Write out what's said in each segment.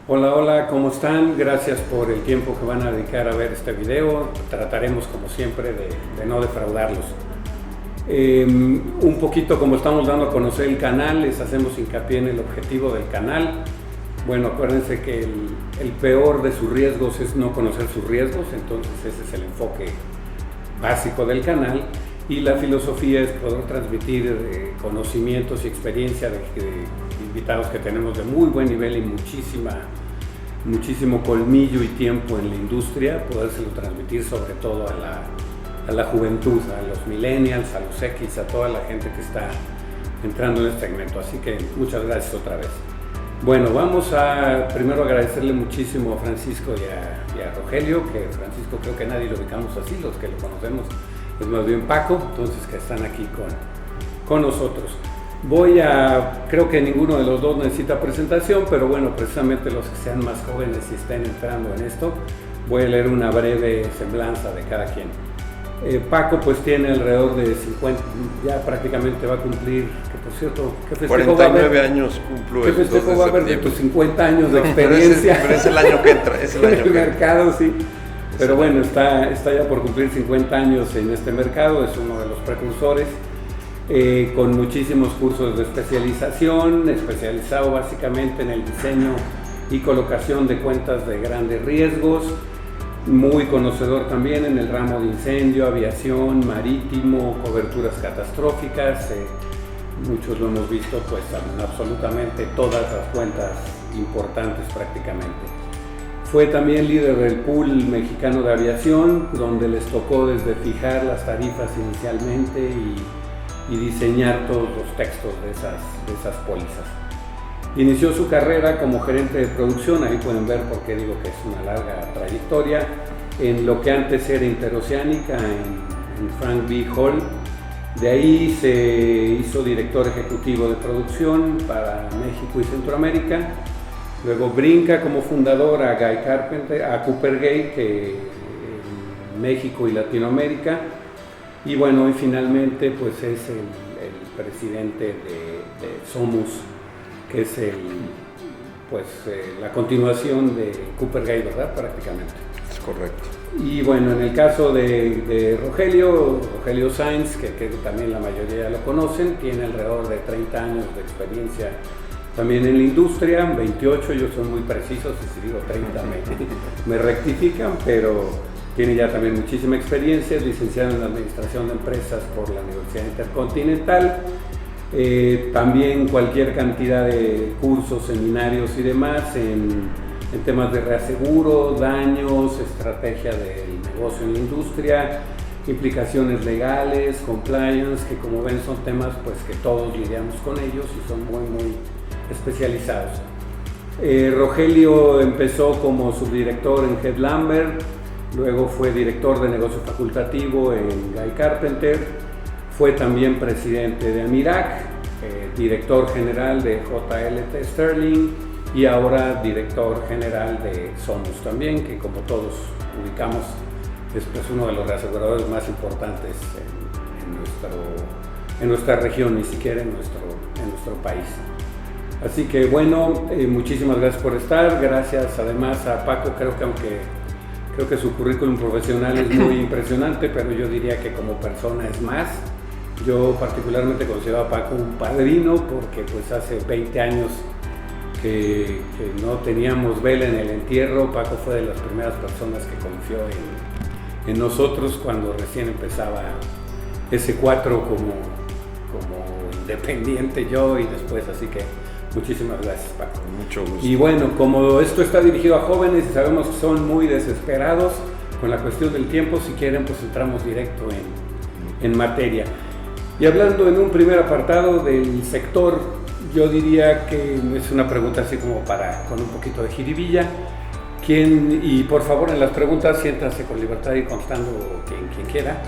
Hola, hola, ¿cómo están? Gracias por el tiempo que van a dedicar a ver este video. Trataremos, como siempre, de no defraudarlos. Un poquito como estamos dando a conocer el canal, les hacemos hincapié en el objetivo del canal. Bueno, acuérdense que el peor de sus riesgos es no conocer sus riesgos, entonces ese es el enfoque básico del canal. Y la filosofía es poder transmitir conocimientos y experiencia de invitados que tenemos de muy buen nivel y muchísimo colmillo y tiempo en la industria, podérselo transmitir sobre todo a la juventud, a los millennials, a los X, a toda la gente que está entrando en este segmento. Así que muchas gracias otra vez. Bueno, vamos a primero agradecerle muchísimo a Francisco y a Rogelio, que Francisco creo que nadie lo ubicamos así, los que lo conocemos es más bien Paco, entonces que están aquí con nosotros. Creo que ninguno de los dos necesita presentación, pero bueno, precisamente los que sean más jóvenes y estén entrando en esto, voy a leer una breve semblanza de cada quien. Paco pues tiene alrededor de 50, ya prácticamente va a cumplir, que por cierto, ¿qué festejo 49 años cumplo el 2 de septiembre? ¿Qué festejo va a haber de tus 50 años de experiencia? pero es el año que entra, es el en año el que mercado, sí. Pero bueno, está ya por cumplir 50 años en este mercado, es uno de los precursores, con muchísimos cursos de especialización, especializado básicamente en el diseño y colocación de cuentas de grandes riesgos, muy conocedor también en el ramo de incendio, aviación, marítimo, coberturas catastróficas, muchos lo hemos visto pues en absolutamente todas las cuentas importantes prácticamente. Fue también líder del pool mexicano de aviación, donde les tocó desde fijar las tarifas inicialmente y diseñar todos los textos de esas pólizas. Inició su carrera como gerente de producción, ahí pueden ver por qué digo que es una larga trayectoria, en lo que antes era Interoceánica, en Frank B. Hall. De ahí se hizo director ejecutivo de producción para México y Centroamérica. Luego brinca como fundador a Guy Carpenter, a Cooper Gay, que en México y Latinoamérica. Y bueno, y finalmente pues es el presidente de Somus, que es la continuación de Cooper Gay, ¿verdad? Prácticamente. Es correcto. Y bueno, en el caso de Rogelio Sainz, que también la mayoría lo conocen, tiene alrededor de 30 años de experiencia también en la industria, 28, yo soy muy preciso, si digo 30 me rectifican, pero tiene ya también muchísima experiencia, es licenciado en Administración de Empresas por la Universidad Intercontinental, también cualquier cantidad de cursos, seminarios y demás en temas de reaseguro, daños, estrategia del negocio en la industria, implicaciones legales, compliance, que como ven son temas pues que todos lidiamos con ellos y son muy especializados. Rogelio empezó como subdirector en Head Lambert, luego fue director de negocio facultativo en Guy Carpenter, fue también presidente de Amirac, director general de JLT Sterling y ahora director general de Somus también, que como todos ubicamos es pues uno de los reaseguradores más importantes en nuestra región, ni siquiera en nuestro país. Así que bueno, muchísimas gracias por estar, gracias además a Paco, creo que su currículum profesional es muy impresionante, pero yo diría que como persona es más. Yo particularmente considero a Paco un padrino porque pues hace 20 años que no teníamos vela en el entierro. Paco fue de las primeras personas que confió en nosotros cuando recién empezaba S4 como independiente yo y después, así que muchísimas gracias, Paco. Mucho gusto. Y bueno, como esto está dirigido a jóvenes y sabemos que son muy desesperados con la cuestión del tiempo, si quieren pues entramos directo en materia. Y hablando en un primer apartado del sector, yo diría que es una pregunta así como con un poquito de jiribilla. Y por favor en las preguntas siéntanse con libertad y contestando quien quiera.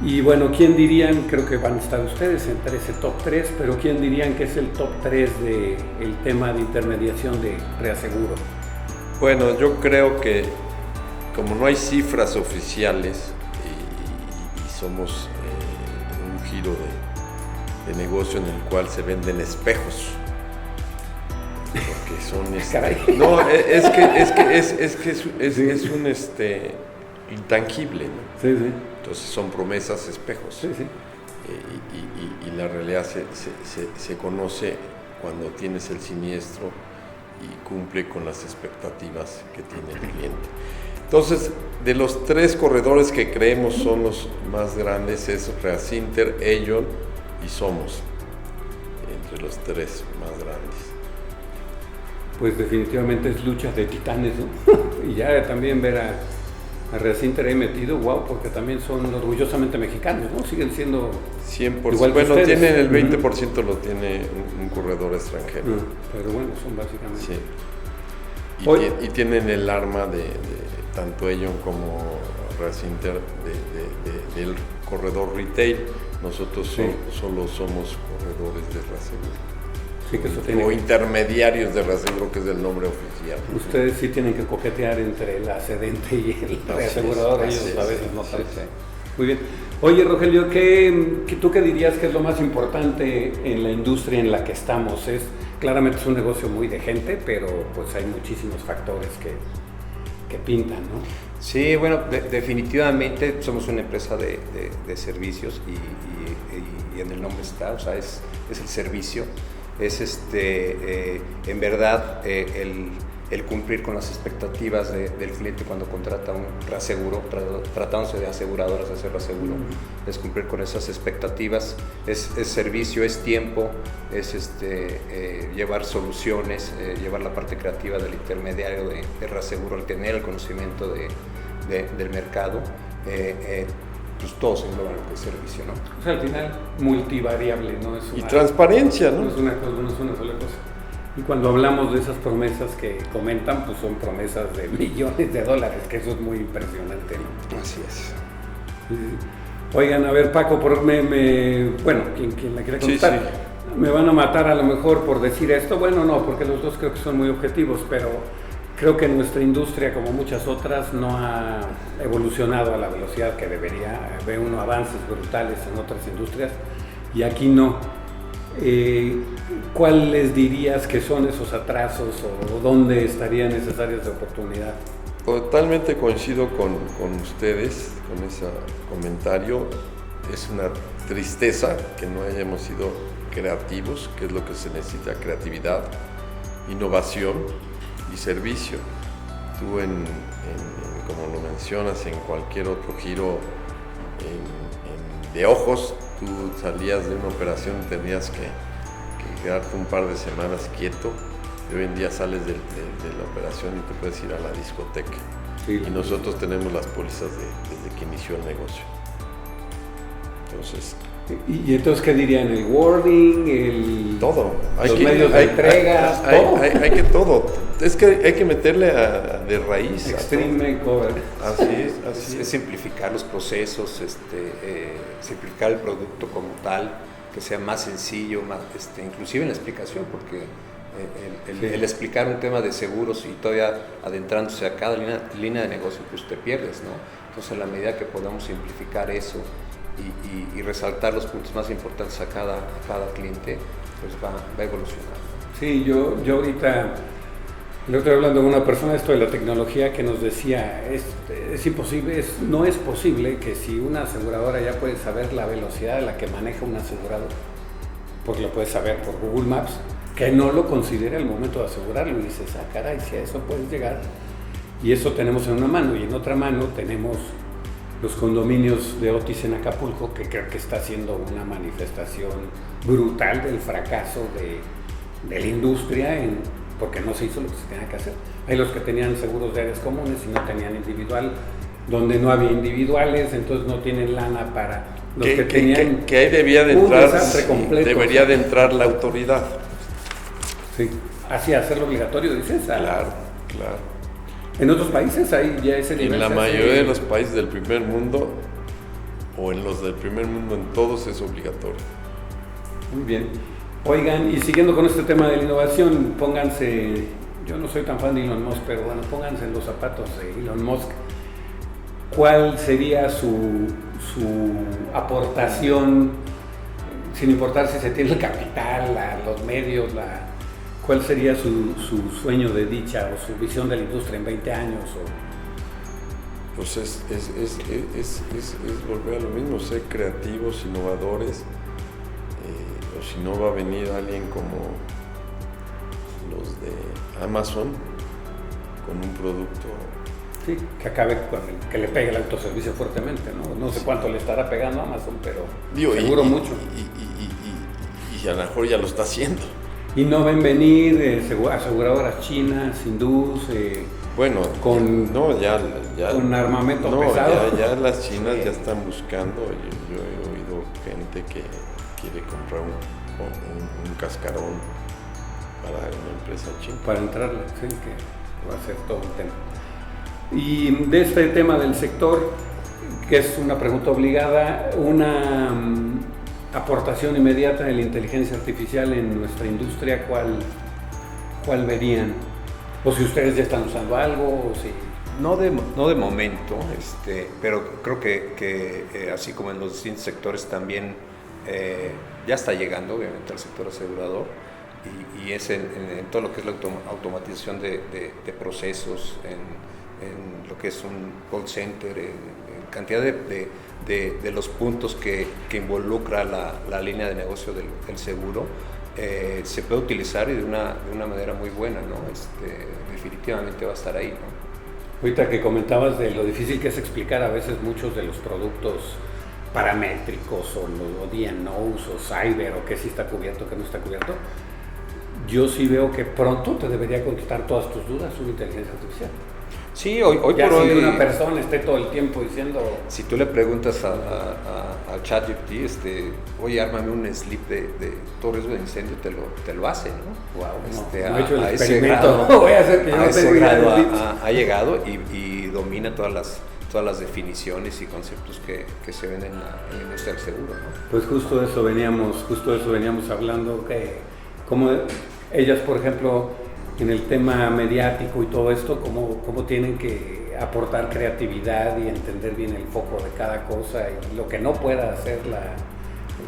Y bueno, ¿quién dirían? Creo que van a estar ustedes entre ese top 3, pero ¿quién dirían que es el top 3 del tema de intermediación de reaseguro? Bueno, yo creo que como no hay cifras oficiales y somos un giro de negocio en el cual se venden espejos, porque son Caray. no, es un intangible, ¿no? Sí, sí. Entonces son promesas, espejos. Sí, sí. Y la realidad se conoce cuando tienes el siniestro y cumple con las expectativas que tiene el cliente. Entonces, de los 3 corredores que creemos son los más grandes, es Reacinter, Aeon y Somos, entre los 3 más grandes. Pues definitivamente es lucha de titanes, ¿no? Y ya también ver a Reacinter ahí metido, wow, porque también son orgullosamente mexicanos, ¿no? Siguen siendo 100%. igual que Bueno, ustedes. tienen el 20% lo tiene un corredor extranjero. Pero bueno, son básicamente. Sí. Y tienen el arma de tanto Aeon como Reacinter del corredor retail. Nosotros solo somos corredores de reaseguro. Sí, que eso tiene O intermediarios de reaseguro, que es el nombre oficial. Ustedes sí tienen que coquetear entre la cedente y el reasegurador, ellos a veces no saben. Muy bien. Oye, Rogelio, ¿tú qué dirías que es lo más importante en la industria en la que estamos? Claramente es un negocio muy de gente, pero pues hay muchísimos factores que pintan, ¿no? Sí, bueno, definitivamente somos una empresa de servicios y en el nombre está, o sea, es el servicio. Es en verdad el cumplir con las expectativas del cliente cuando contrata un reaseguro, tratándose de aseguradoras de hacer reaseguro, es cumplir con esas expectativas, es servicio, es tiempo, es llevar soluciones, llevar la parte creativa del intermediario de reaseguro al tener el conocimiento del mercado. Pues todo se engloba en lo que es servicio, ¿no? O sea, al final, multivariable, ¿no? Y transparencia, ¿no? No es una sola cosa. Y cuando hablamos de esas promesas que comentan, pues son promesas de millones de dólares, que eso es muy impresionante, ¿no? Así es. Oigan, a ver, Paco, bueno, quien la quiera contestar, Sí. me van a matar a lo mejor por decir esto. Bueno, no, porque los dos creo que son muy objetivos, pero creo que nuestra industria, como muchas otras, no ha evolucionado a la velocidad que debería. Ve uno avances brutales en otras industrias y aquí no. ¿Cuáles dirías que son esos atrasos o dónde estarían esas áreas de oportunidad? Totalmente coincido con ustedes, con ese comentario. Es una tristeza que no hayamos sido creativos, que es lo que se necesita: creatividad, innovación y servicio. Tú, como lo mencionas, en cualquier otro giro de ojos, tú salías de una operación y tenías que quedarte un par de semanas quieto. Y hoy en día sales de la operación y te puedes ir a la discoteca. Sí. Y nosotros tenemos las pólizas desde que inició el negocio. Entonces, ¿Y entonces qué dirían? ¿El wording? todo. Los medios de entrega, todo. Hay que todo. Es que hay que meterle de raíz. Extreme cover. Así Es es. simplificar los procesos, simplificar el producto como tal, que sea más sencillo, más, inclusive en la explicación, porque el explicar un tema de seguros y todavía adentrándose a cada línea de negocio, pues te pierdes, ¿no? Entonces, a la medida que podamos simplificar eso y resaltar los puntos más importantes a cada cliente, pues va a evolucionar. Sí, yo ahorita, el otro día hablando con una persona esto de la tecnología que nos decía, es imposible, no es posible que si una aseguradora ya puede saber la velocidad a la que maneja un asegurado, porque lo puede saber por Google Maps, que no lo considere al momento de asegurarlo. Y dices, caray, si a eso puedes llegar. Y eso tenemos en una mano, y en otra mano tenemos los condominios de Otis en Acapulco, que creo que está haciendo una manifestación brutal del fracaso de la industria, porque no se hizo lo que se tenía que hacer. Hay los que tenían seguros de áreas comunes y no tenían individual, donde no había individuales, entonces no tienen lana para los que tenían. Que ahí debía de un entrar, desastre completo. debería de entrar la autoridad. Sí, así hacerlo obligatorio, dices. Claro. En otros países hay ya ese nivel. En la mayoría de los países del primer mundo, o en los del primer mundo, en todos es obligatorio. Muy bien. Oigan, y siguiendo con este tema de la innovación, pónganse, yo no soy tan fan de Elon Musk, pero bueno, pónganse en los zapatos de Elon Musk. ¿Cuál sería su aportación, sin importar si se tiene el capital, los medios, ¿Cuál sería su sueño de dicha o su visión de la industria en 20 años? Pues es volver a lo mismo, ser creativos, innovadores, o si no va a venir alguien como los de Amazon con un producto. Sí, que acabe con que le pegue el autoservicio fuertemente, ¿no? No sé cuánto le estará pegando a Amazon, pero seguro mucho. Y a lo mejor ya lo está haciendo. Y no ven venir aseguradoras chinas, hindús, con armamento pesado. Ya las chinas ya están buscando. Yo he oído gente que quiere comprar un cascarón para una empresa china. Para entrarle, sí, que va a ser todo un tema. Y de este tema del sector, que es una pregunta obligada, una aportación inmediata de la inteligencia artificial en nuestra industria, ¿cuál verían? O si ustedes ya están usando algo, o si... No de momento, pero creo que así como en los distintos sectores también ya está llegando obviamente al sector asegurador y es en todo lo que es la automatización de procesos, en lo que es un call center, en cantidad de los puntos que involucra la línea de negocio del seguro, se puede utilizar y de una manera muy buena, ¿no? Definitivamente va a estar ahí, ¿no? Ahorita que comentabas de lo difícil que es explicar a veces muchos de los productos paramétricos o D&Os o cyber o qué sí está cubierto, qué no está cubierto, yo sí veo que pronto te debería contestar todas tus dudas una inteligencia artificial. Sí, hoy ya por sin hoy que una persona esté todo el tiempo diciendo... Si tú le preguntas a ChatGPT, oye, ármame un slip de todo riesgo de incendio, te lo hace, ¿no? Wow, no he hecho el experimento. Voy a hacer que yo no tenga grado ha llegado y domina todas las definiciones y conceptos que se ven en la industria del seguro, ¿no? Pues justo eso veníamos hablando, que como ellas, por ejemplo, en el tema mediático y todo esto, cómo tienen que aportar creatividad y entender bien el foco de cada cosa y lo que no pueda hacer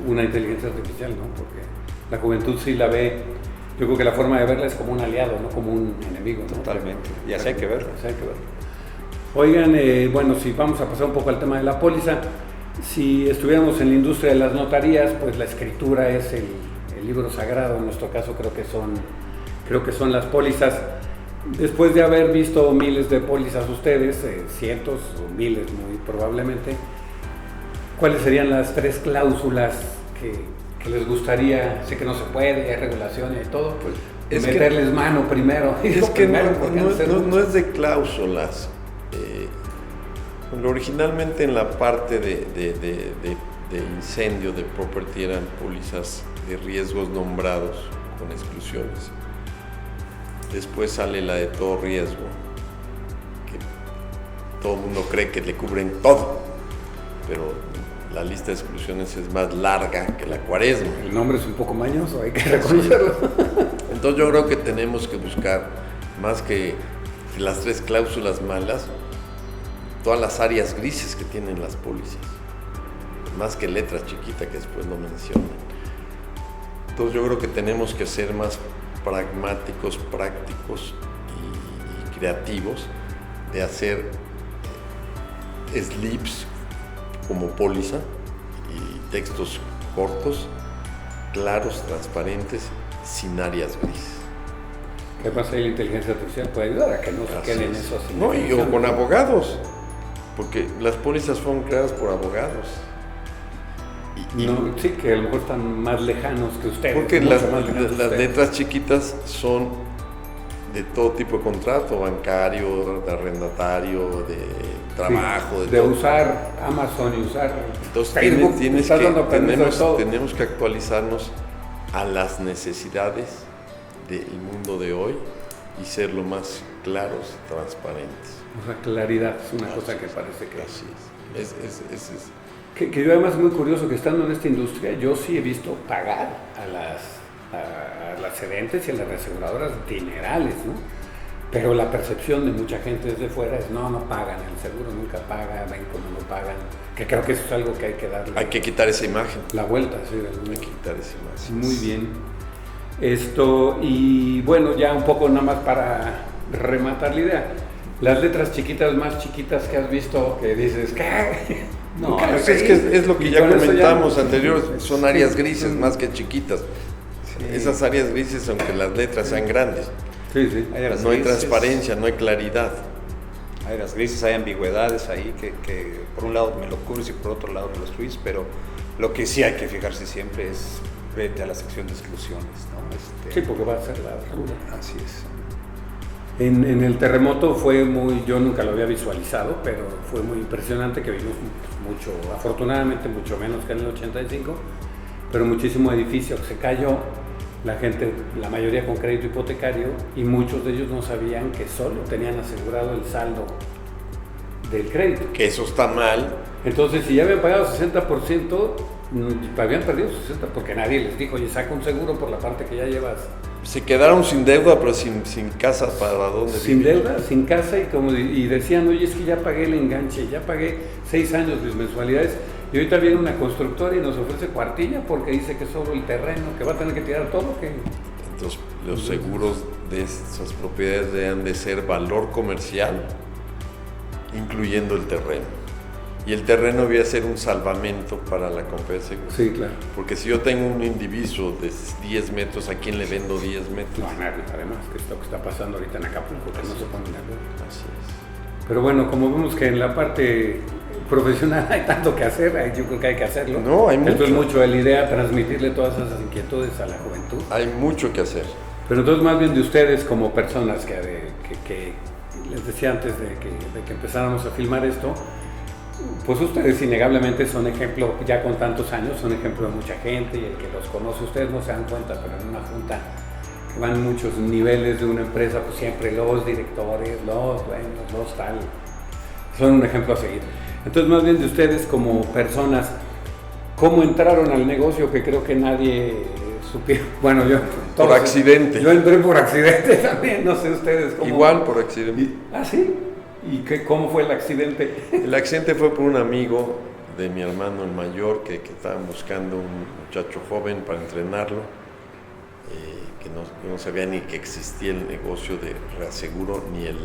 una inteligencia artificial, ¿no? Porque la juventud sí la ve, yo creo que la forma de verla es como un aliado, no como un enemigo, ¿no? Totalmente, y así hay que verlo. Oigan, bueno, si vamos a pasar un poco al tema de la póliza, si estuviéramos en la industria de las notarías, pues la escritura es el libro sagrado, en nuestro caso creo que son las pólizas. Después de haber visto miles de pólizas ustedes, cientos o miles muy probablemente, ¿cuáles serían las 3 cláusulas que les gustaría? Sé que no se puede, hay regulaciones y todo, pues es meterles mano primero. Es que no es de cláusulas. Originalmente en la parte de incendio, de property, eran pólizas de riesgos nombrados con exclusiones. Después sale la de todo riesgo, que todo el mundo cree que le cubren todo, pero la lista de exclusiones es más larga que la Cuaresma. El nombre es un poco mañoso, hay que reconocerlo. Entonces yo creo que tenemos que buscar, más que las 3 cláusulas malas, todas las áreas grises que tienen las pólizas, más que letras chiquitas que después no mencionan. Entonces yo creo que tenemos que ser más pragmáticos, prácticos y creativos de hacer slips como póliza y textos cortos, claros, transparentes, sin áreas grises. ¿Qué pasa ahí? La inteligencia artificial puede ayudar a que no se queden eso así. No, y o con abogados, porque las pólizas fueron creadas por abogados. Sí, que a lo mejor están más lejanos que ustedes. Porque las letras chiquitas son de todo tipo de contrato, bancario, de arrendatario, de trabajo. De usar Amazon y usar Entonces Facebook. Tenemos que actualizarnos a las necesidades del mundo de hoy y ser lo más claros y transparentes. O sea, claridad es una cosa que parece que... Así es. Que yo además es muy curioso que estando en esta industria, yo sí he visto pagar a las cedentes y a las reaseguradoras dinerales, ¿no? Pero la percepción de mucha gente desde fuera es no pagan, el seguro nunca paga, ven cómo no pagan, que creo que eso es algo que hay que darle. Hay que quitar esa imagen. La vuelta, sí. Hay que quitar esa imagen. Muy bien. Y bueno, ya un poco nada más para rematar la idea. Las letras chiquitas, más chiquitas que has visto, que dices, ¿qué? No, es lo que ya comentamos anterior, son áreas grises más que chiquitas. Sí. Esas áreas grises, aunque las letras sean grandes, no hay transparencia, no hay claridad. Hay áreas grises, hay ambigüedades ahí que por un lado me lo cubres y por otro lado me lo destruyes, pero lo que sí hay que fijarse siempre es vete a la sección de exclusiones, ¿no? Sí, porque va a ser la ruda. Así es. En el terremoto fue yo nunca lo había visualizado, pero fue muy impresionante que vimos mucho, afortunadamente mucho menos que en el 85, pero muchísimo edificio que se cayó, la gente, la mayoría con crédito hipotecario, y muchos de ellos no sabían que solo tenían asegurado el saldo del crédito. Que eso está mal. Entonces, si ya habían pagado 60%, habían perdido 60%, porque nadie les dijo, oye, saca un seguro por la parte que ya llevas. Se quedaron sin deuda, pero sin casa para dónde sin vivir. Deuda, sin casa, y decían, oye, es que ya pagué el enganche, ya pagué 6 años mis mensualidades, y ahorita viene una constructora y nos ofrece cuartilla porque dice que solo el terreno, que va a tener que tirar todo. Entonces, los seguros de esas propiedades deben de ser valor comercial, incluyendo el terreno. Y el terreno debe ser un salvamento para la compra de seguros. Sí, claro. Porque si yo tengo un individuo de 10 metros, ¿a quién le vendo 10 metros? No, a nadie, además, que es lo que está pasando ahorita en Acapulco, que no se ponen de acuerdo. Así es. Pero bueno, como vemos que en la parte profesional hay tanto que hacer, yo creo que hay que hacerlo. No, hay mucho. Entonces, mucho de la idea, transmitirle todas esas inquietudes a la juventud. Hay mucho que hacer. Pero entonces, más bien de ustedes como personas que les decía antes de que empezáramos a filmar esto, pues ustedes innegablemente son ejemplo, ya con tantos años, son ejemplo de mucha gente, y el que los conoce, ustedes no se dan cuenta, pero en una junta que van muchos niveles de una empresa, pues siempre los directores, los dueños, los tal, son un ejemplo a seguir. Entonces, más bien de ustedes como personas, ¿cómo entraron al negocio? Que creo que nadie supió. Bueno, yo... Por accidente. Yo entré por accidente también, no sé ustedes cómo... Igual por accidente. ¿Ah, sí? ¿Y cómo fue el accidente? El accidente fue por un amigo de mi hermano el mayor que estaban buscando un muchacho joven para entrenarlo, que no sabía ni que existía el negocio de reaseguro ni el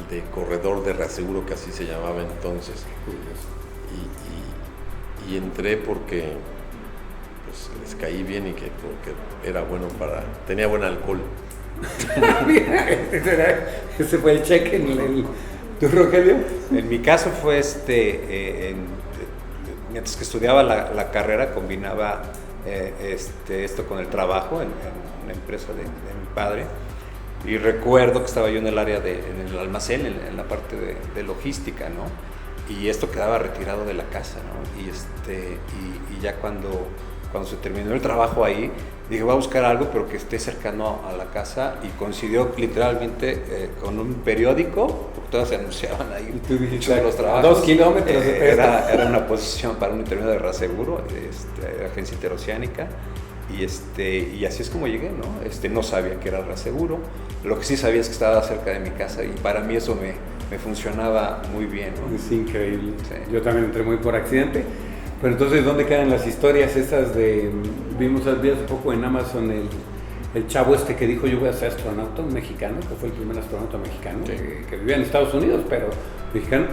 de corredor de reaseguro, que así se llamaba entonces. Y entré porque pues, les caí bien y porque era bueno tenía buen alcohol. Ese fue el cheque en ¿tú, Rogelio? En mi caso fue mientras que estudiaba la carrera, combinaba esto con el trabajo en una empresa de mi padre, y recuerdo que estaba yo en el área en el almacén, en la parte de logística, ¿no? Y esto quedaba retirado de la casa, ¿no? Y ya cuando se terminó el trabajo ahí, dije, voy a buscar algo pero que esté cercano a la casa, y coincidió literalmente con un periódico, porque todos se anunciaban ahí muchos de los trabajos. 2 kilómetros. Era una posición para un intermedio de reaseguro, agencia interoceánica, y así es como llegué, ¿no? No sabía que era reaseguro, lo que sí sabía es que estaba cerca de mi casa, y para mí eso me funcionaba muy bien, ¿no? Es increíble. Sí. Yo también entré muy por accidente. Pero entonces, ¿dónde quedan las historias esas vimos hace poco en Amazon el chavo que dijo, yo voy a ser astronauta, un mexicano, que fue el primer astronauta mexicano, sí, que vivía en Estados Unidos, pero mexicano,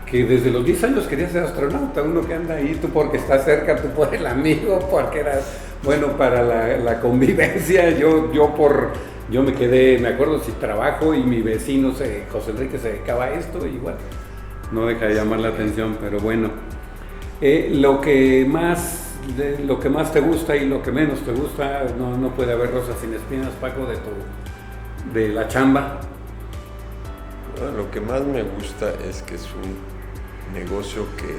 que desde los 10 años quería ser astronauta, uno que anda ahí, tú porque estás cerca, tú por el amigo, porque eras bueno para la convivencia, yo me quedé, me acuerdo, sin trabajo, y mi vecino, José Enrique, se dedicaba a esto, y igual, no deja de llamar la atención, pero bueno. Lo que más te gusta y lo que menos te gusta, no puede haber rosas sin espinas, Paco, de la chamba. Bueno, lo que más me gusta es que es un negocio que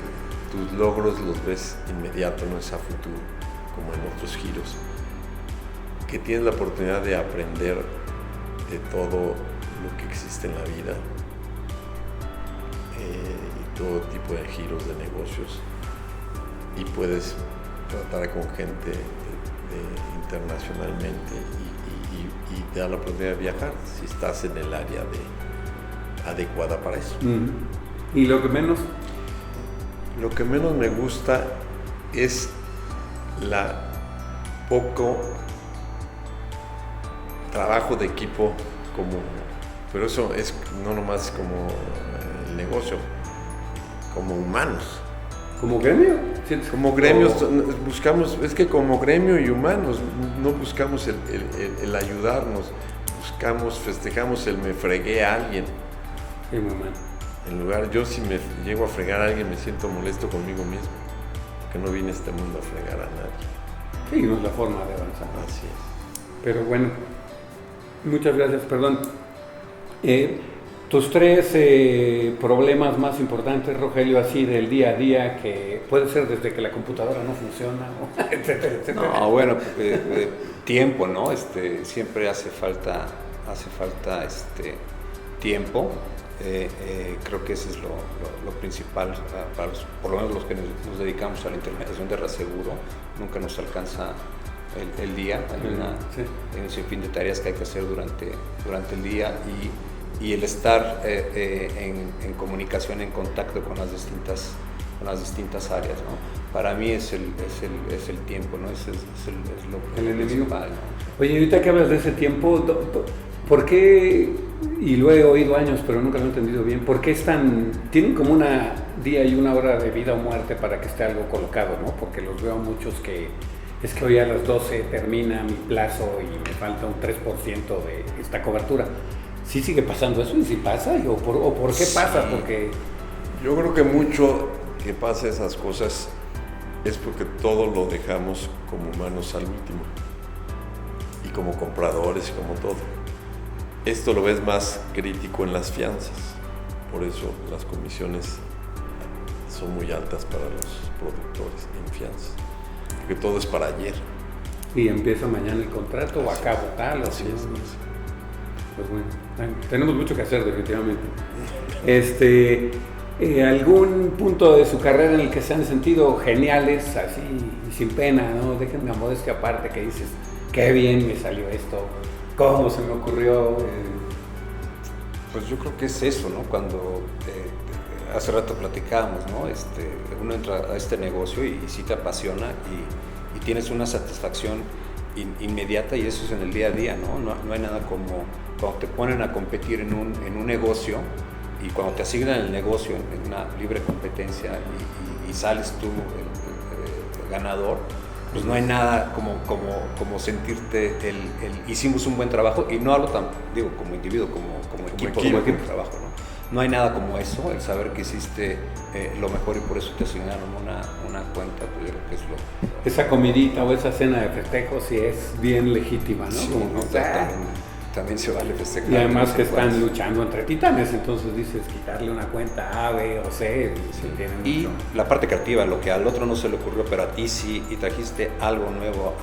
tus logros los ves inmediato, no es a futuro, como en otros giros. Que tienes la oportunidad de aprender de todo lo que existe en la vida, y todo tipo de giros de negocios. Y puedes tratar con gente internacionalmente y te da la oportunidad de viajar si estás en el área adecuada para eso. ¿Y lo que menos? Lo que menos me gusta es la poco trabajo de equipo pero eso es no nomás como el negocio, como humanos. ¿Como gremio? Como gremios buscamos, es que como gremio y humanos no buscamos el ayudarnos, festejamos el me fregué a alguien. Sí, muy mal. En lugar, yo si me llego a fregar a alguien me siento molesto conmigo mismo, que no vine a este mundo a fregar a nadie. Sí, no es la forma de avanzar. Así es. Pero bueno, muchas gracias, perdón. Tus 3 problemas más importantes, Rogelio, así del día a día, que puede ser desde que la computadora no funciona, etcétera, etcétera. No, bueno, tiempo, ¿no? Siempre hace falta tiempo. Creo que ese es lo principal para por lo menos los que nos dedicamos a la intermediación de reaseguro. Nunca nos alcanza el día, hay un sinfín de tareas que hay que hacer durante el día y el estar en comunicación, en contacto con las distintas áreas, ¿no? Para mí es el tiempo, ¿no? Es lo principal, ¿no? Oye, ahorita que hablas de ese tiempo, ¿por qué, y lo he oído años, pero nunca lo he entendido bien, por qué tienen como una día y una hora de vida o muerte para que esté algo colocado, ¿no? Porque los veo muchos que es que hoy a las 12 termina mi plazo y me falta un 3% de esta cobertura. ¿Sí sigue pasando eso? ¿Y si pasa? ¿O por qué pasa? Porque yo creo que mucho que pasa esas cosas es porque todo lo dejamos como humanos al último y como compradores, como todo. Esto lo ves más crítico en las fianzas, por eso las comisiones son muy altas para los productores en fianzas, porque todo es para ayer. Y empieza mañana el contrato o acabo tal o así. Pues bueno, tenemos mucho que hacer definitivamente. ¿Algún punto de su carrera en el que se han sentido geniales, así sin pena, no? Déjenme a modestia aparte, que dices, qué bien me salió esto, cómo se me ocurrió. Pues yo creo que es eso, ¿no? Cuando hace rato platicábamos, ¿no? Uno entra a este negocio y sí te apasiona y tienes una satisfacción inmediata y eso es en el día a día, ¿no? No hay nada como cuando te ponen a competir en un negocio y cuando te asignan el negocio en una libre competencia y sales tú el ganador, pues no hay nada como sentirte hicimos un buen trabajo, y no hablo como individuo, como equipo de trabajo, ¿no? No hay nada como eso, el saber que hiciste lo mejor y por eso te asignaron una cuenta, pues yo creo que es lo... Esa comidita o esa cena de festejo sí es bien legítima, ¿no? Sí, también se vale festejar. Y además que están luchando entre titanes, entonces dices, quitarle una cuenta A, B o C, y la parte creativa, lo que al otro no se le ocurrió, pero a ti sí, y trajiste algo nuevo,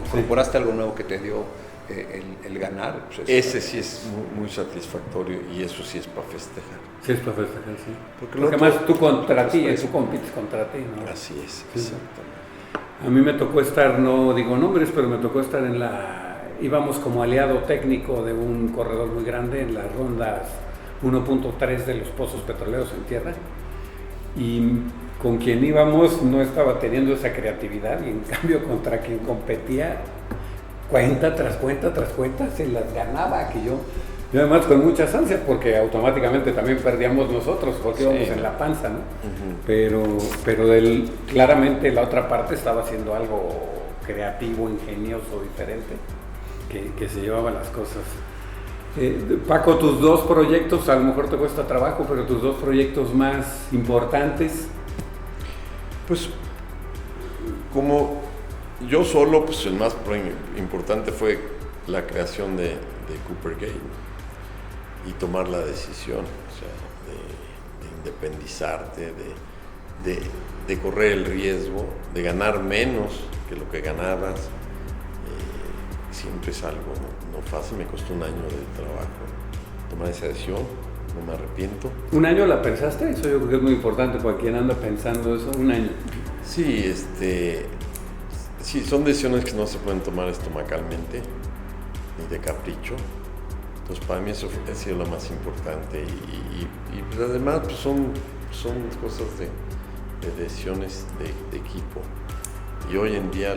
incorporaste algo nuevo que te dio el ganar. Pues ese sí es muy satisfactorio y eso sí es para festejar. Sí es para festejar, sí. Porque además tú compites contra ti, ¿no? Así es, sí. Exactamente. A mí me tocó estar, no digo nombres, pero me tocó estar íbamos como aliado técnico de un corredor muy grande en las rondas 1.3 de los pozos petroleros en tierra, y con quien íbamos no estaba teniendo esa creatividad, y en cambio contra quien competía, cuenta tras cuenta tras cuenta se las ganaba, y además con muchas ansias, porque automáticamente también perdíamos nosotros, porque íbamos en la panza, ¿no? Uh-huh. Pero claramente la otra parte estaba haciendo algo creativo, ingenioso, diferente, que se llevaba las cosas. Paco, tus 2 proyectos, a lo mejor te cuesta trabajo, pero tus 2 proyectos más importantes. Pues como yo solo, pues el más importante fue la creación de Cooper Gate y tomar la decisión, o sea, de independizarte, de correr el riesgo, de ganar menos que lo que ganabas. Siempre es algo no fácil, me costó un año de trabajo tomar esa decisión, no me arrepiento. ¿Un año la pensaste? Eso yo creo que es muy importante para quien anda pensando eso, un año. Sí, sí, son decisiones que no se pueden tomar estomacalmente, ni de capricho. Entonces para mí eso ha sido lo más importante y pues además pues son cosas de decisiones de equipo. Y hoy en día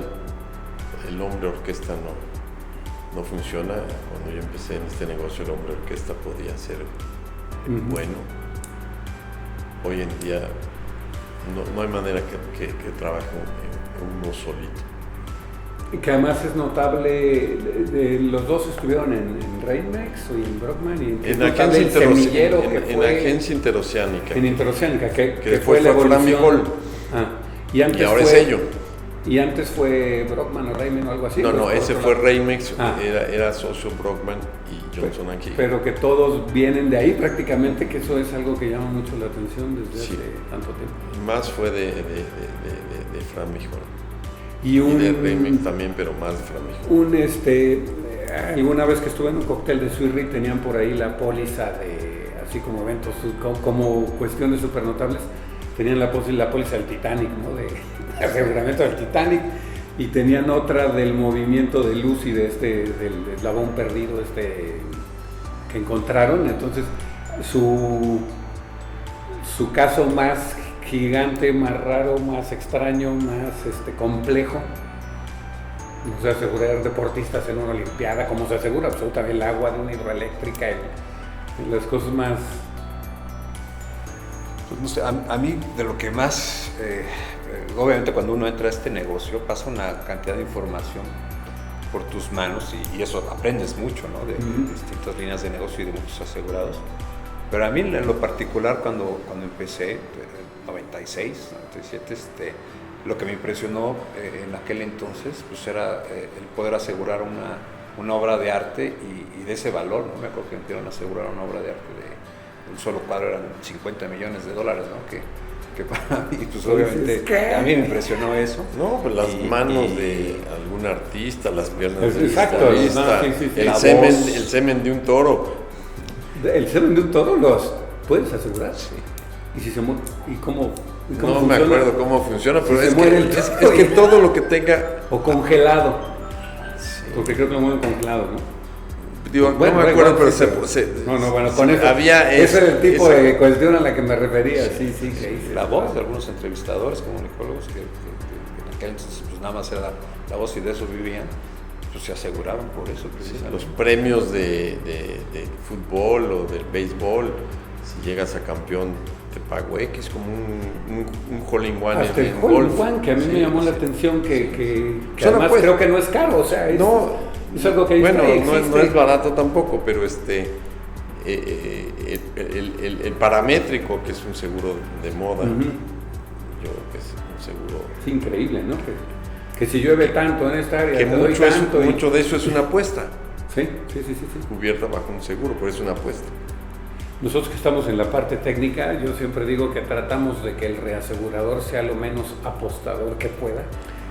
el hombre orquesta no funciona. Cuando yo empecé en este negocio, el hombre orquesta podía ser bueno. Hoy en día no hay manera que trabaje uno solito. Y que además es notable, los dos estuvieron en Reimex o en Brockman y en Agencia Interoceánica. En Interoceánica, que después fue la fue Flammy evolución. Hall. Y ahora es ello. Y antes fue Brockman o Reimex o algo así. No, ese fue Reimex, era socio Brockman y Johnson & Key. Pero que todos vienen de ahí prácticamente, que eso es algo que llama mucho la atención desde hace tanto tiempo. Más fue de Flammy Hall. Y de Reimex también, pero más de Flammy Hall. Alguna vez que estuve en un cóctel de Suirri tenían por ahí la póliza de, así como eventos, como cuestiones súper notables, tenían la póliza del Titanic, ¿no? De aseguramiento del Titanic, y tenían otra del movimiento de luz y del eslabón perdido que encontraron. Entonces su caso más gigante, más raro, más extraño, más complejo, o sea, asegurar deportistas en una olimpiada, como se asegura absolutamente el agua de una hidroeléctrica, las cosas más... Pues no sé, a mí de lo que más, obviamente cuando uno entra a este negocio pasa una cantidad de información por tus manos y eso aprendes mucho, ¿no? De distintas líneas de negocio y de muchos asegurados. Pero a mí en lo particular cuando empecé, 96, 97, lo que me impresionó en aquel entonces pues era el poder asegurar una obra de arte y de ese valor, ¿no? Me acuerdo que me pidieron asegurar una obra de arte de un solo cuadro, eran $50 millones, ¿no? Que para mí, pues obviamente, a mí me impresionó eso. No, pues las manos de algún artista, las piernas del artista, el semen de un toro. ¿El semen de un toro los puedes asegurar? Sí. ¿Y si se muere? ¿Y cómo no funciona? Me acuerdo cómo funciona, pero si es que todo lo que tenga... O congelado. Sí. Porque creo que lo mueven congelado, ¿no? Digo, bueno, no me acuerdo, pero con eso. Ese era el tipo de cuestión a la que me refería. Sí, que hice. La voz de algunos entrevistadores, comunicólogos, que en aquel entonces pues nada más era la voz y de eso vivían, pues se aseguraban por eso. Los premios de fútbol o del béisbol, si llegas a campeón, te pago X, como un hole-in-one. Hasta el hole-in-one, que a mí me llamó la atención, que además creo que no es caro, o sea, es algo que bueno, no es barato tampoco, pero el paramétrico, que es un seguro de moda, yo creo que es un seguro... Es increíble, ¿no? Que si llueve tanto en esta área, que mucho de eso es una apuesta. Sí. Cubierta bajo un seguro, pero es una apuesta. Nosotros que estamos en la parte técnica, yo siempre digo que tratamos de que el reasegurador sea lo menos apostador que pueda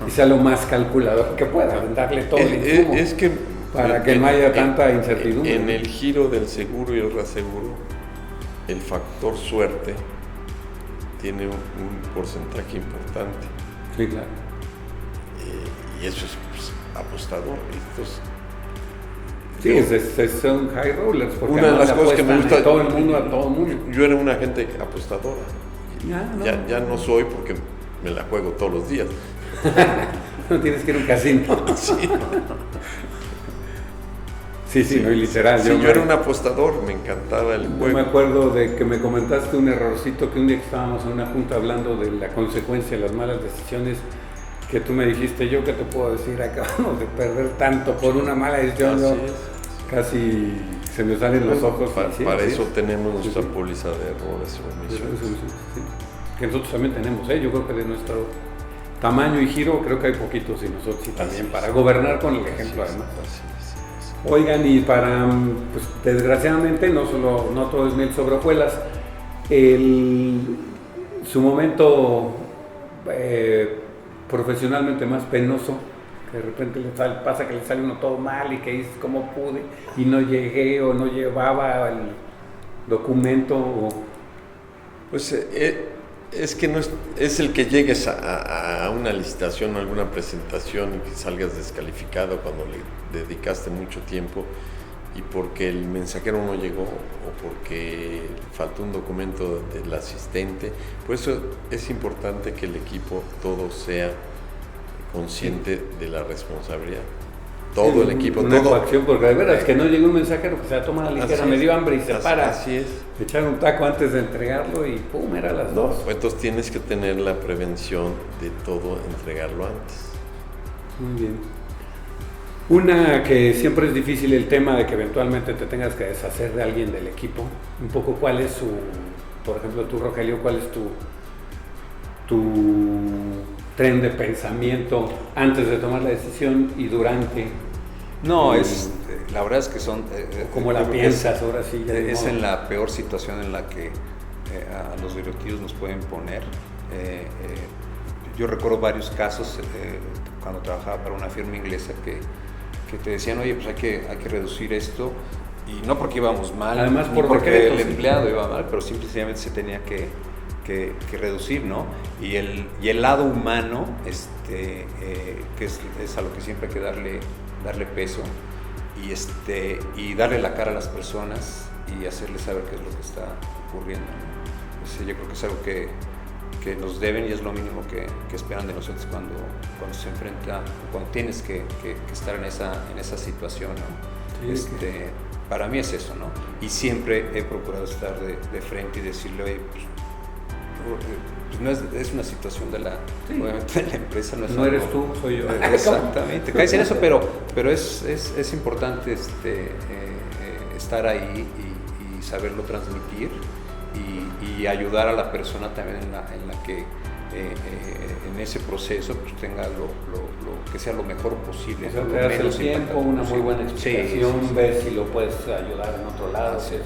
y sea lo más calculador que pueda, darle todo el insumo para que no haya tanta incertidumbre. En el giro del seguro y el reaseguro, el factor suerte tiene un porcentaje importante. Sí, claro. Y eso es pues, apostador. Son high rollers, porque una de las cosas que me gusta a todo el mundo. Yo era una gente apostadora. Ya no soy porque me la juego todos los días. No tienes que ir a un casino. Sí, no, y literal. Yo era un apostador, me encantaba el juego. Yo me acuerdo de que me comentaste un errorcito que un día que estábamos en una junta hablando de la consecuencia de las malas decisiones, que tú me dijiste, yo qué te puedo decir, acabamos de perder tanto por una mala decisión. Casi se me salen los ojos. Para eso tenemos nuestra póliza de errores y omisiones. Que nosotros también tenemos, yo creo que de nuestro tamaño y giro, creo que hay poquitos y nosotros sí también, para gobernar con el ejemplo además. Oigan, y para, pues desgraciadamente, no todo es miel sobre hojuelas, su momento profesionalmente más penoso, que de repente pasa que le sale uno todo mal y que dices cómo pude y no llegué o no llevaba el documento. Pues es que no es el que llegues a una licitación o alguna presentación y que salgas descalificado cuando le dedicaste mucho tiempo y porque el mensajero no llegó o porque faltó un documento del asistente. Por eso es importante que el equipo todo sea consciente de la responsabilidad. todo el equipo, una todo. coacción, porque de veras que no llega un mensajero que se la toma a la ligera, me dio hambre y se para. Así es. Echar un taco antes de entregarlo y pum, era a las 2. Entonces tienes que tener la prevención de todo, entregarlo antes. Muy bien. Una que siempre es difícil, el tema de que eventualmente te tengas que deshacer de alguien del equipo. Un poco cuál es por ejemplo tú, Rogelio, cuál es tu tren de pensamiento antes de tomar la decisión y durante. No, la verdad es que son... ¿Cómo la piensas ahora sí? Es en la peor situación en la que a los directivos nos pueden poner. Yo recuerdo varios casos cuando trabajaba para una firma inglesa que te decían, oye, pues hay que reducir esto, y no porque íbamos mal, además porque el empleado iba mal, pero simplemente se tenía que reducir, ¿no? Y el lado humano, que es a lo que siempre hay que darle peso, y darle la cara a las personas y hacerles saber qué es lo que está ocurriendo, ¿no? Yo creo que es algo que nos deben y es lo mínimo que esperan de nosotros cuando se enfrenta, cuando tienes que estar en esa situación, ¿no? Sí, para mí es eso, ¿no? Y siempre he procurado estar de frente y decirle, oye, pues no es una situación obviamente de la empresa, no eres tú, soy yo. Exactamente, caes en eso, pero es importante estar ahí y saberlo transmitir y ayudar a la persona también en la que en ese proceso pues tenga lo que sea lo mejor posible. O sea, te das el tiempo, una muy buena explicación, ves si lo puedes ayudar en otro lado. Así es.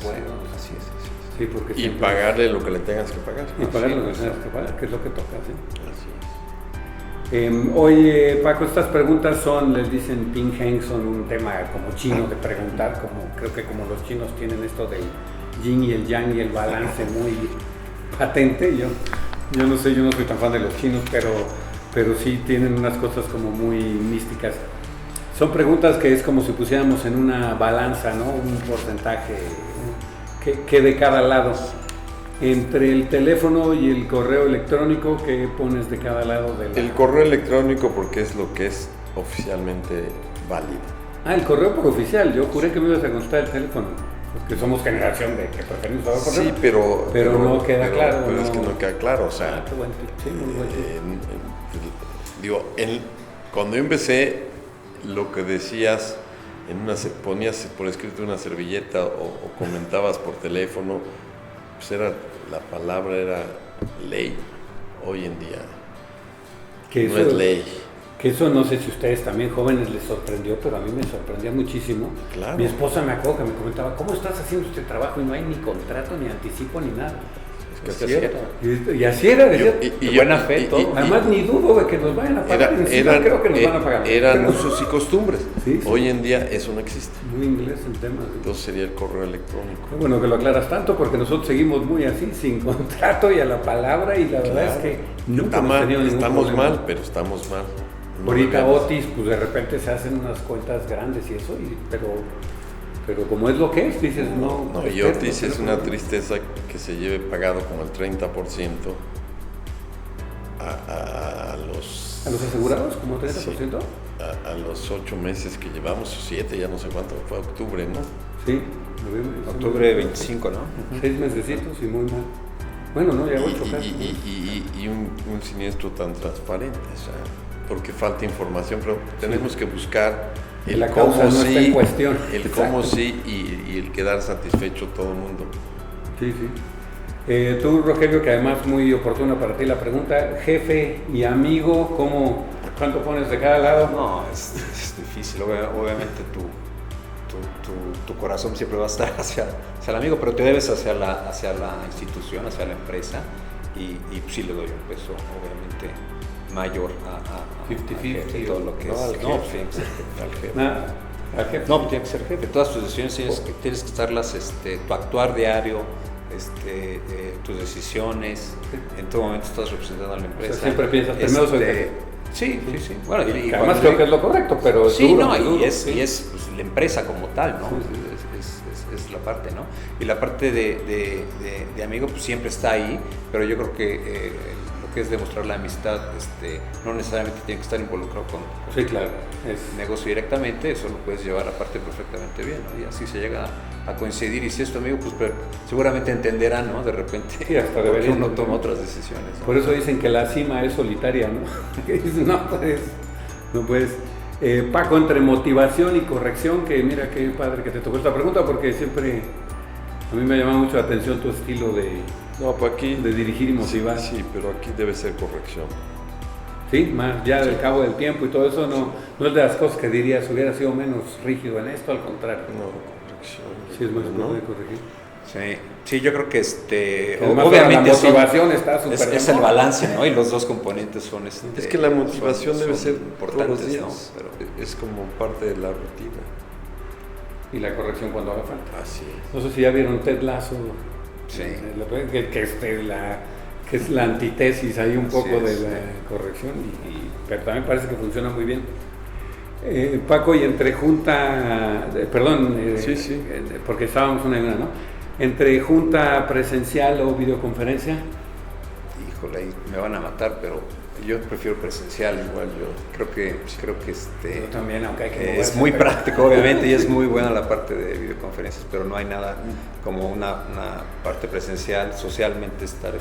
Sí, porque y pagarle lo que le tengas que pagar. Y pagarle lo que tengas que pagar, que es lo que toca, ¿sí? Así es. Oye, Paco, estas preguntas les dicen Ping Heng, son un tema como chino de preguntar, creo que como los chinos tienen esto del yin y el yang y el balance muy patente. Yo no soy tan fan de los chinos, pero sí tienen unas cosas como muy místicas. Son preguntas que es como si pusiéramos en una balanza, ¿no? Un porcentaje que de cada lado. Entre el teléfono y el correo electrónico, ¿qué pones de cada lado? El correo electrónico, porque es lo que es oficialmente válido. El correo por oficial. Yo juré que me ibas a contestar el teléfono, porque somos generación de que preferimos saber correo. Sí, pero no queda claro. Pero es que no queda claro, o sea... qué buen tip, sí, muy buen tip. Cuando yo empecé, lo que decías, ponías por escrito una servilleta o comentabas por teléfono, pues la palabra era ley. Hoy en día no es ley. Que eso no sé si a ustedes también jóvenes les sorprendió, pero a mí me sorprendía muchísimo. Claro. Mi esposa me acuerdo que me comentaba, ¿cómo estás haciendo este trabajo? Y no hay ni contrato, ni anticipo, ni nada. Es que así era. Y así era, decía, de buena fe, todo. Además, ni dudo de que nos vayan a pagar. Creo que nos van a pagar. Eran usos y costumbres. Sí. Hoy en día eso no existe. Muy inglés el tema. ¿Sí? Entonces sería el correo electrónico. Qué bueno que lo aclaras tanto, porque nosotros seguimos muy así, sin contrato y a la palabra, y la verdad es que nunca hemos tenido ningún estamos problema. mal, pero estamos mal. No Ahorita debemos. Otis, pues de repente se hacen unas cuentas grandes y eso, pero como es lo que es, dices, no. Y Otis es una tristeza que se lleve pagado como el 30% a los... ¿A los asegurados? ¿Como 30%? Sí, a los 8 meses que llevamos, o 7, ya no sé cuánto, fue octubre, ¿no? Sí, octubre 25, ¿no? 6 mesecitos y muy mal. Bueno, no, ya 8 casi. Y un siniestro tan transparente, o sea, porque falta información, pero tenemos que buscar el la cómo causa no sí, está en cuestión. el cómo sí y el quedar satisfecho todo el mundo. Sí, sí. Tú, Rogelio, que además muy oportuna para ti la pregunta, jefe y amigo, ¿cuánto pones de cada lado? No, es difícil, obviamente tu corazón siempre va a estar hacia el amigo, pero te debes hacia la institución, hacia la empresa, y sí le doy un peso, obviamente, mayor a 50-50 todo lo que es. No, tiene que ser jefe. Al jefe. No, tiene que ser jefe. Todas tus decisiones tienes que estarlas, tu actuar diario, tus decisiones, en todo momento estás representando a la empresa. O sea, siempre piensas, primero soy jefe. Sí. Bueno, y además creo que es lo correcto, pero sí, duro, no, duro, y es pues, la empresa como tal, ¿no? Sí. Es la parte, ¿no? Y la parte de amigo, pues siempre está ahí, pero yo creo que lo que es demostrar la amistad, no necesariamente tiene que estar involucrado con Sí, claro. negocio directamente, eso lo puedes llevar aparte perfectamente bien, ¿no? Y así se llega a coincidir, y si es tu amigo, pues seguramente entenderá, ¿no? De repente, Sí, hasta porque deberían, uno toma otras decisiones, ¿no? Por eso dicen que la cima es solitaria, ¿no? Que dices, no puedes. Paco, entre motivación y corrección, que mira qué padre que te tocó esta pregunta, porque siempre a mí me llama mucho la atención tu estilo de pues aquí, de dirigir y motivar. Sí, pero aquí debe ser corrección. Sí, más ya del cabo del tiempo y todo eso, no es de las cosas que dirías, hubiera sido menos rígido en esto, al contrario. No, corrección. Sí, es más ¿no? de corregir. Sí, yo creo que obviamente la motivación está súper es el balance, ¿no? Y los dos componentes son Es que la motivación debe ser importantes, todos los días, ¿no? Pero es como parte de la rutina. Y la corrección cuando haga falta. Así es. No sé si ya vieron Ted Lasso, sí. que es la antítesis ahí un poco Así es, de la corrección, pero también parece que funciona muy bien. Paco, y entre junta, Sí. Porque estábamos una y una, ¿no? Entre junta presencial o videoconferencia. Híjole, ahí me van a matar, pero yo prefiero presencial. Igual yo. Creo que Yo también, aunque hay que es moverse, muy pero- práctico, obviamente, y es muy buena la parte de videoconferencias, pero no hay nada como una parte presencial, socialmente estar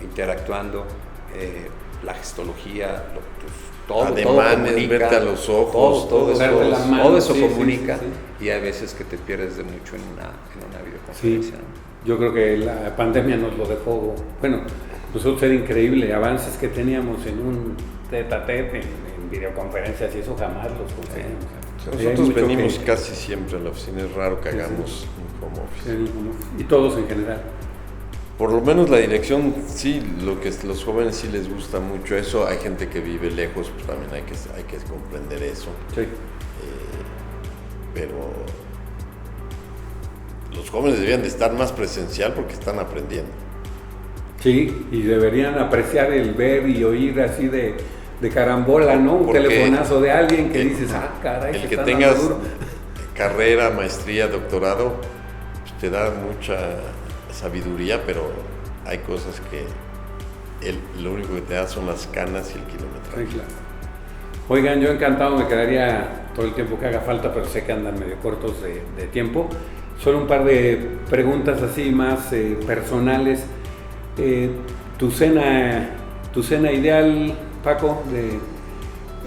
interactuando, la gestología, todo Ademanes, comunica, verte a los ojos, todo Darte la mano, todo eso sí, comunica, sí. y hay veces que te pierdes de mucho en una Sí, videoconferencia, ¿no? yo creo que la pandemia nos lo dejó, bueno, nosotros era increíble, avances que teníamos en un tete a tete, en videoconferencias, y eso jamás los conseguimos. Hay Nosotros mucho venimos que- casi siempre a la oficina, es raro que Sí, hagamos un home office. y todos en general. Por lo menos la dirección, sí, lo que los jóvenes sí les gusta mucho eso. Hay gente que vive lejos, pues también hay que comprender eso. Sí. Pero los jóvenes deberían de estar más presencial porque están aprendiendo. Sí, y deberían apreciar el ver y oír así de carambola, ¿no? Un Porque telefonazo de alguien que el- dices, caray, El se que está tengas dando duro. carrera, maestría, doctorado, pues te da mucha sabiduría, pero hay cosas que lo único que te da son las canas y el kilometraje. Sí, claro. Oigan, yo encantado, me quedaría todo el tiempo que haga falta, pero sé que andan medio cortos de tiempo. Solo un par de preguntas así más personales. Tu cena ideal, Paco,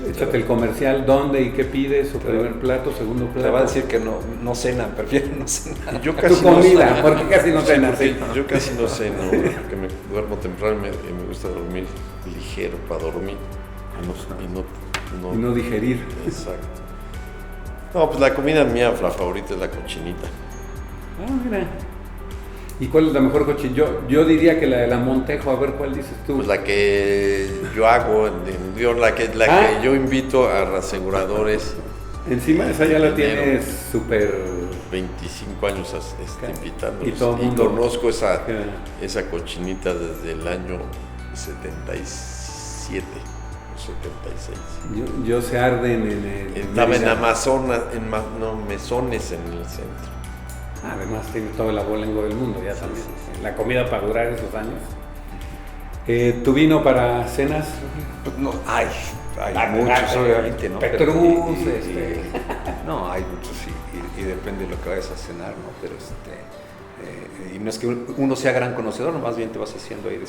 échate el comercial, ¿dónde y qué pides? ¿O primer plato, segundo plato? Te va a decir que no cenan, prefiero no cenar. Yo Tu comida, porque casi no cenas, sí. Yo casi no sé, no, porque me duermo temprano y me gusta dormir ligero para dormir Y no digerir. Exacto. No, pues la comida mía, la favorita es la cochinita. Ah, mira. ¿Y cuál es la mejor cochinita? Yo diría que la de la Montejo, a ver cuál dices tú. Pues la que yo hago, la que yo invito a aseguradores. Encima esa ya la Enero. tienes súper... 25 años invitándolos. Y todo el mundo- conozco esa Ya. esa cochinita desde el año 77 o 76. Yo se arden en el... Estaba en Mérida. Amazonas, Mesones en el centro. Además tiene todo el abolengo del mundo, ya también. La comida para durar esos años. ¿Tu vino para cenas? No, hay muchos, muchos, obviamente, ¿no? Petrus, No, hay muchos y depende de lo que vayas a cenar, ¿no? Pero y no es que uno sea gran conocedor, no, más bien te vas haciendo ahí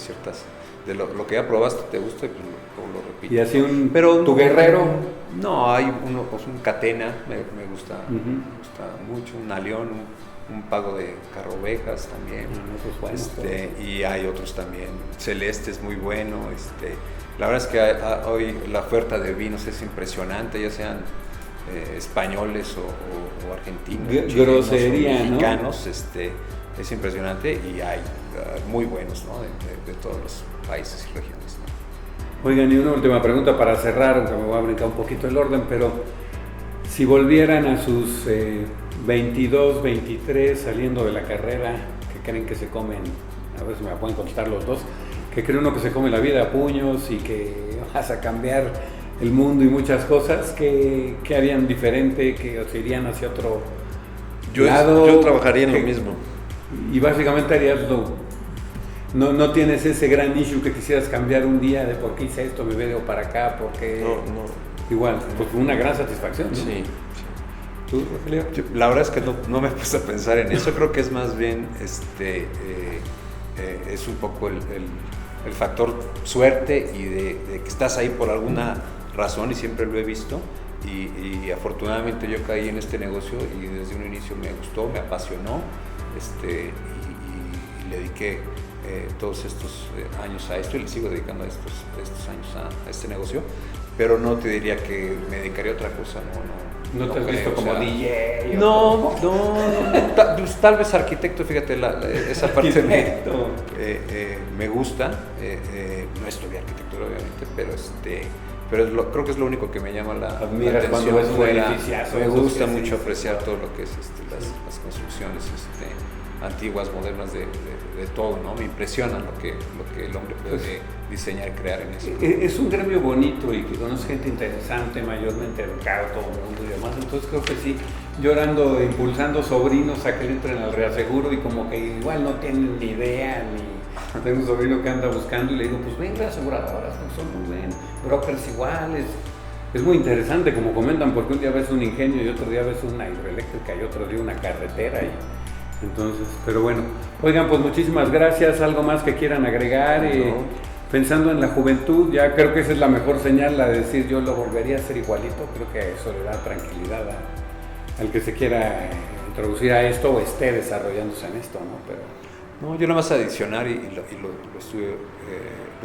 de lo que ya probaste, te gusta y pues lo repites. Y así Pero tu guerrero. No, hay uno, pues un catena, me gusta, Ujú. me gusta mucho, un alión, un pago de carrovejas también. Eso es bueno, Y hay otros también. Celeste es muy bueno. La verdad es que hoy la oferta de vinos es impresionante, ya sean españoles o argentinos, chilenos Grosería, o ¿no? mexicanos. Es impresionante y hay muy buenos, ¿no? de todos los países y regiones, ¿no? Oigan, y una última pregunta para cerrar, aunque me voy a brincar un poquito el orden, pero si volvieran a sus 22, 23, saliendo de la carrera, ¿qué creen que se comen? A ver si me la pueden contestar los dos. ¿Qué cree uno que se come la vida a puños y que vas a cambiar el mundo y muchas cosas? ¿Qué harían diferente? ¿Que se irían hacia otro lado? Yo trabajaría en lo mismo. Y básicamente harías no tienes ese gran issue que quisieras cambiar un día de por qué hice esto, me veo para acá, porque igual, pues una gran satisfacción, ¿no? Sí. ¿Tú, Rogelio? La verdad es que no me he puesto a pensar en eso. Creo que es más bien es un poco el factor suerte y de que estás ahí por alguna razón, y siempre lo he visto, y afortunadamente yo caí en este negocio y desde un inicio me gustó, me apasionó, y le dediqué todos estos años a esto, y le sigo dedicando estos años a este negocio, pero no te diría que me dedicaría a otra cosa, ¿No te has visto como DJ? No, tal vez arquitecto, fíjate, esa parte me gusta. No estudié arquitectura, obviamente, pero creo que es lo único que me llama la atención. Me gusta mucho apreciar todo lo que es las construcciones antiguas, modernas, de todo, ¿no? Me impresiona lo que el hombre puede diseñar y crear en eso. Es un gremio bonito y que conoce gente interesante, mayormente educado, todo el mundo y demás. Entonces creo que sí, llorando, impulsando sobrinos a que le entren al reaseguro, y como que igual no tienen ni idea, ni tengo un sobrino que anda buscando y le digo, pues ven, reaseguradoras, son muy bien, brokers iguales. Es muy interesante, como comentan, porque un día ves un ingenio y otro día ves una hidroeléctrica y otro día una carretera. Entonces, pero bueno, oigan, pues muchísimas gracias. ¿Algo más que quieran agregar? Pensando en la juventud, ya creo que esa es la mejor señal, la de decir yo lo volvería a hacer igualito. Creo que eso le da tranquilidad al que se quiera introducir a esto o esté desarrollándose en esto, ¿no? No, yo nada más adicionar, y lo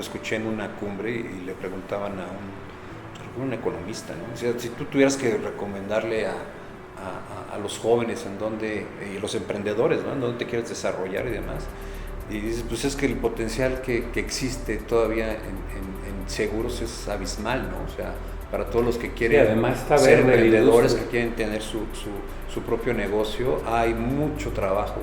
escuché en una cumbre y le preguntaban a un economista, ¿no? O sea, si tú tuvieras que recomendarle a los jóvenes y los emprendedores, ¿no? En dónde te quieres desarrollar y demás. Y dices, pues es que el potencial que existe todavía en seguros es abismal, ¿no? O sea, para todos los que quieren ser emprendedores, que quieren tener su propio negocio, hay mucho trabajo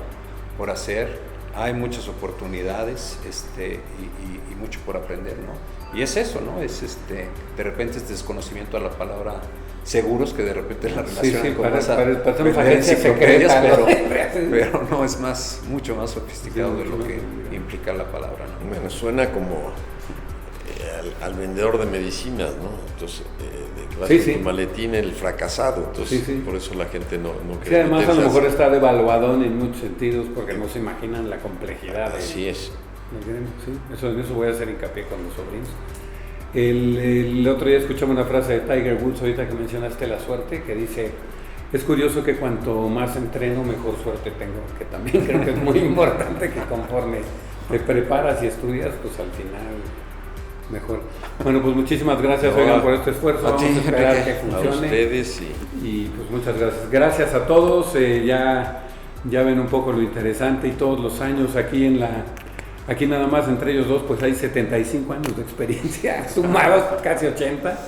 por hacer, hay muchas oportunidades, y mucho por aprender, ¿no? Y es eso, ¿no? Es de repente este desconocimiento a la palabra seguros, que de repente la relación con enciclopedias, pero no, es mucho más sofisticado de lo que implica la palabra, ¿no? Bueno, suena como al vendedor de medicinas, ¿no? Entonces, tu maletín, el fracasado, entonces por eso la gente no quiere. Sí, además a lo mejor está devaluado en muchos sentidos, porque no se imaginan la complejidad. Así es. Sí, en eso voy a hacer hincapié con los sobrinos. El otro día escuchamos una frase de Tiger Woods, ahorita que mencionaste la suerte, que dice, es curioso que cuanto más entreno, mejor suerte tengo, que también creo que es muy importante que conforme te preparas y estudias, pues al final mejor. Bueno, pues muchísimas gracias, oigan, por este esfuerzo, vamos a esperar que funcione. A ustedes y pues muchas gracias. Gracias a todos, ya ven un poco lo interesante, y todos los años aquí nada más entre ellos dos pues hay 75 años de experiencia sumados, casi 80,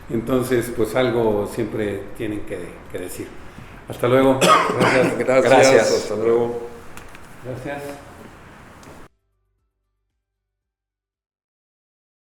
entonces pues algo siempre tienen que decir. Hasta luego. Gracias. Hasta luego. Gracias.